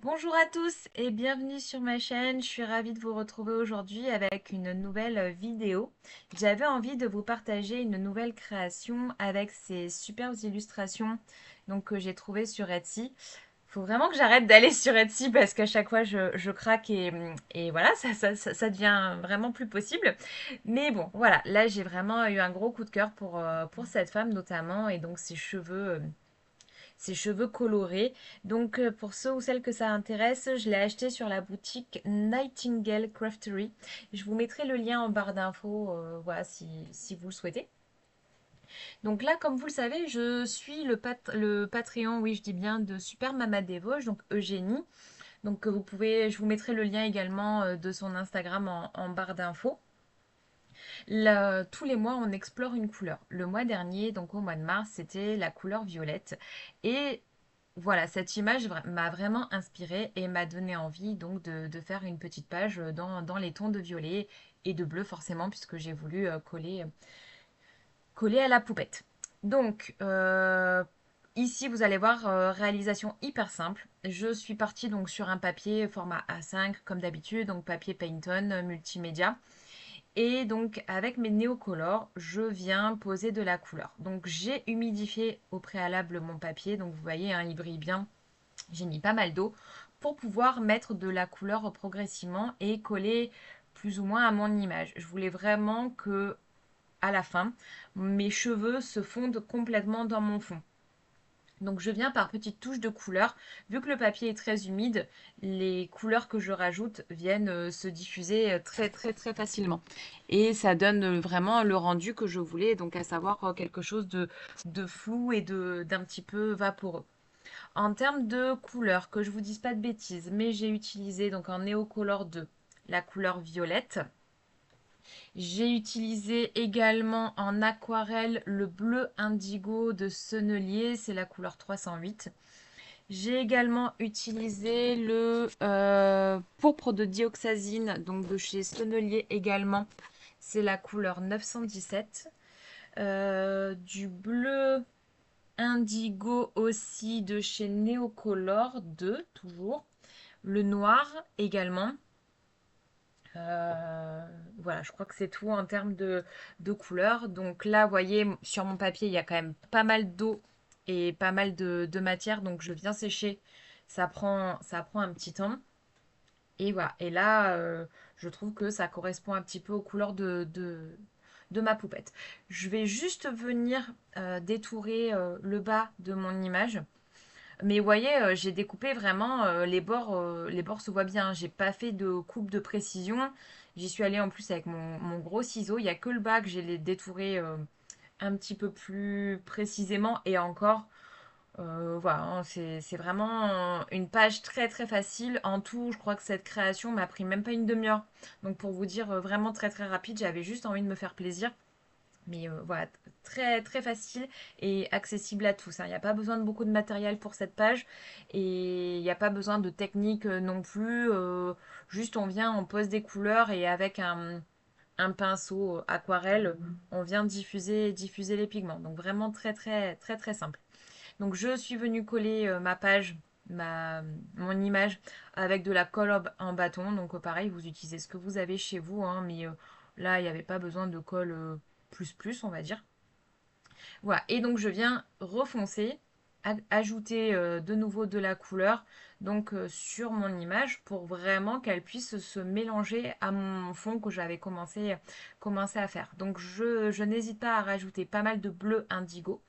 Bonjour à tous et bienvenue sur ma chaîne. Je suis ravie de vous retrouver aujourd'hui avec une nouvelle vidéo. J'avais envie de vous partager une nouvelle création avec ces superbes illustrations que j'ai trouvées sur Etsy. Faut vraiment que j'arrête d'aller sur Etsy parce qu'à chaque fois je craque et voilà, ça devient vraiment plus possible. Mais bon, voilà, là j'ai vraiment eu un gros coup de cœur pour cette femme notamment et donc ses cheveux colorés. Donc pour ceux ou celles que ça intéresse, je l'ai acheté sur la boutique Nightingale Craftery. Je vous mettrai le lien en barre d'infos, voilà, si vous le souhaitez. Donc là, comme vous le savez, je suis le Patreon, oui, je dis bien, de Super Mama des Vosges, donc Eugénie. Donc je vous mettrai le lien également de son Instagram en barre d'infos. Tous les mois, on explore une couleur. Le mois dernier, donc au mois de mars, c'était la couleur violette. Et voilà, cette image m'a vraiment inspirée et m'a donné envie donc de faire une petite page dans les tons de violet et de bleu forcément puisque j'ai voulu coller à la poupette. Donc ici vous allez voir réalisation hyper simple. Je suis partie donc sur un papier format A5 comme d'habitude, donc papier Pantone multimédia. Et donc avec mes néocolores, je viens poser de la couleur. Donc j'ai humidifié au préalable mon papier, donc vous voyez, hein, il brille bien. J'ai mis pas mal d'eau pour pouvoir mettre de la couleur progressivement et coller plus ou moins à mon image. Je voulais vraiment que à la fin, mes cheveux se fondent complètement dans mon fond. Donc je viens par petites touches de couleur. Vu que le papier est très humide, les couleurs que je rajoute viennent se diffuser très très très facilement. Et ça donne vraiment le rendu que je voulais, donc à savoir quelque chose de flou et d'un petit peu vaporeux. En termes de couleurs, que je vous dise pas de bêtises, mais j'ai utilisé donc en Neocolor 2 la couleur violette. J'ai utilisé également en aquarelle le bleu indigo de Sennelier, c'est la couleur 308. J'ai également utilisé le pourpre de dioxazine, donc de chez Sennelier également, c'est la couleur 917. Du bleu indigo aussi de chez Neocolor 2, toujours. Le noir également. Voilà, je crois que c'est tout en termes de couleurs. Donc là, vous voyez, sur mon papier, il y a quand même pas mal d'eau et pas mal de matière. Donc je viens sécher. Ça prend un petit temps. Et voilà. Et là, je trouve que ça correspond un petit peu aux couleurs de ma poupette. Je vais juste venir détourer le bas de mon image. Mais vous voyez, j'ai découpé vraiment les bords se voient bien. J'ai pas fait de coupe de précision. J'y suis allée en plus avec mon gros ciseau. Il n'y a que le bas que j'ai les détouré un petit peu plus précisément. Et encore, voilà, hein, c'est vraiment une page très très facile. En tout, je crois que cette création m'a pris même pas une demi-heure. Donc pour vous dire, vraiment très très rapide, j'avais juste envie de me faire plaisir. Mais voilà, très très facile et accessible à tous, hein. Il n'y a pas besoin de beaucoup de matériel pour cette page et il n'y a pas besoin de technique non plus. Juste on vient, on pose des couleurs et avec un pinceau aquarelle, on vient diffuser les pigments. Donc vraiment très très très très simple. Donc je suis venue coller ma page, mon image avec de la colle en bâton. Donc pareil, vous utilisez ce que vous avez chez vous, hein, mais là il n'y avait pas besoin de colle plus, on va dire. Voilà, et donc je viens refoncer, ajouter de nouveau de la couleur donc sur mon image pour vraiment qu'elle puisse se mélanger à mon fond que j'avais commencé à faire. Donc je n'hésite pas à rajouter pas mal de bleu indigo.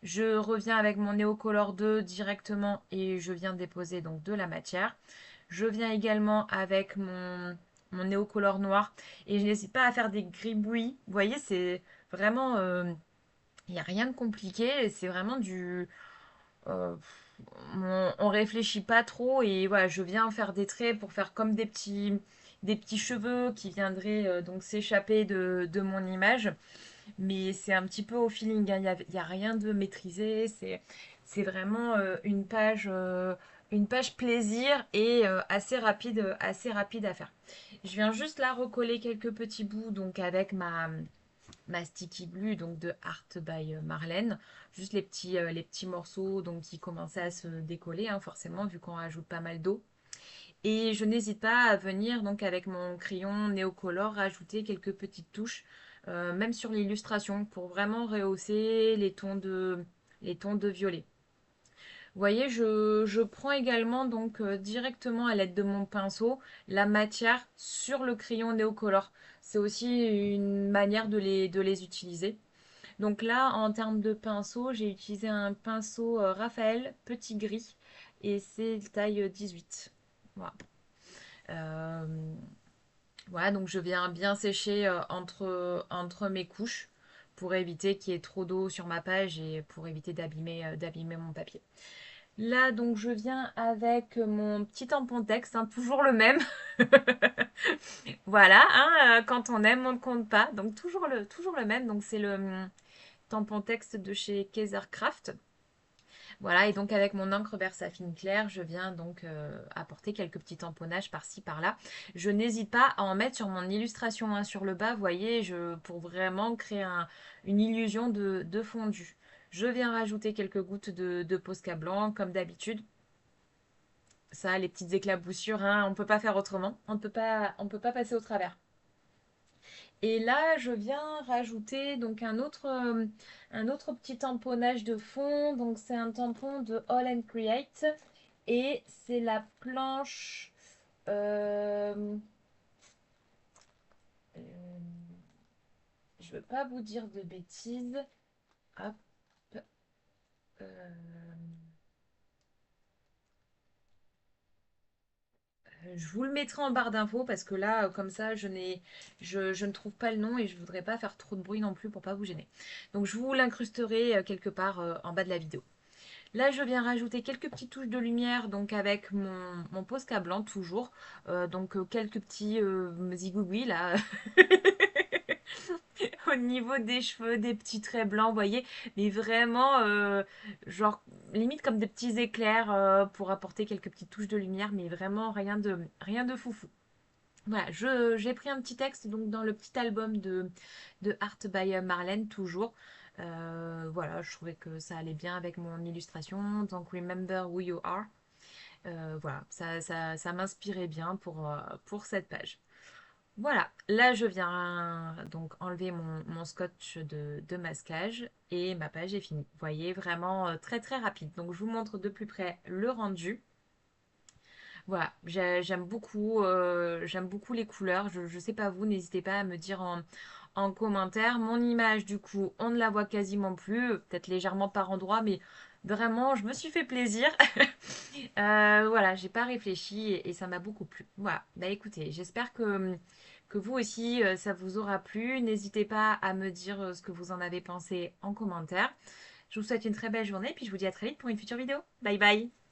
Je reviens avec mon Neocolor 2 directement et je viens déposer donc de la matière. Je viens également avec mon Neocolor noir et je n'hésite pas à faire des gribouillis. Vous voyez, c'est vraiment... il n'y a rien de compliqué, c'est vraiment du... euh, on réfléchit pas trop et voilà, je viens faire des traits pour faire comme des petits cheveux qui viendraient donc s'échapper de mon image. Mais c'est un petit peu au feeling, hein. Il y a rien de maîtrisé. C'est vraiment une page plaisir et assez rapide à faire. Je viens juste là recoller quelques petits bouts donc avec ma Sticky Blue, donc de Art by Marlène. Juste les petits morceaux donc, qui commençaient à se décoller, hein, forcément, vu qu'on rajoute pas mal d'eau. Et je n'hésite pas à venir donc avec mon crayon Néocolor rajouter quelques petites touches, même sur l'illustration, pour vraiment rehausser les tons de violet. Vous voyez, je prends également donc directement à l'aide de mon pinceau la matière sur le crayon Néocolor. C'est aussi une manière de les utiliser. Donc là, en termes de pinceau, j'ai utilisé un pinceau Raphaël petit gris et c'est taille 18. Voilà. Euh, voilà, donc je viens bien sécher entre mes couches pour éviter qu'il y ait trop d'eau sur ma page et pour éviter d'abîmer mon papier. Là, donc, je viens avec mon petit tampon texte, hein, toujours le même. Voilà, hein, quand on aime, on ne compte pas. Donc, toujours le même. Donc, c'est le tampon texte de chez Kaisercraft. Voilà, et donc avec mon encre Versafine claire, je viens donc apporter quelques petits tamponnages par-ci, par-là. Je n'hésite pas à en mettre sur mon illustration, hein, sur le bas, vous voyez, pour vraiment créer une illusion de fondu. Je viens rajouter quelques gouttes de Posca blanc, comme d'habitude. Ça, les petites éclaboussures, hein, on ne peut pas faire autrement. On peut pas passer au travers. Et là, je viens rajouter donc un autre petit tamponnage de fond. Donc, c'est un tampon de All and Create. Et c'est la planche. euh, euh, je ne veux pas vous dire de bêtises. Hop. euh, je vous le mettrai en barre d'infos parce que là, comme ça, je ne trouve pas le nom et je voudrais pas faire trop de bruit non plus pour pas vous gêner. Donc, je vous l'incrusterai quelque part en bas de la vidéo. Là, je viens rajouter quelques petites touches de lumière, donc avec mon Posca blanc toujours. Donc, quelques petits zigouigouis là. Au niveau des cheveux, des petits traits blancs, vous voyez. Mais vraiment, genre, limite comme des petits éclairs pour apporter quelques petites touches de lumière. Mais vraiment, rien de foufou. Voilà, j'ai pris un petit texte donc dans le petit album de Art by Marlène, toujours. Voilà, je trouvais que ça allait bien avec mon illustration. Donc, Remember Who You Are. Voilà, ça m'inspirait bien pour cette page. Voilà, là je viens donc enlever mon scotch de masquage et ma page est finie. Vous voyez, vraiment très très rapide. Donc, je vous montre de plus près le rendu. Voilà, j'aime beaucoup les couleurs. Je ne sais pas vous, n'hésitez pas à me dire en commentaire. Mon image, du coup, on ne la voit quasiment plus, peut-être légèrement par endroit, mais vraiment, je me suis fait plaisir. Voilà, j'ai pas réfléchi et ça m'a beaucoup plu. Voilà, bah écoutez, j'espère que vous aussi, ça vous aura plu. N'hésitez pas à me dire ce que vous en avez pensé en commentaire. Je vous souhaite une très belle journée, puis je vous dis à très vite pour une future vidéo. Bye bye!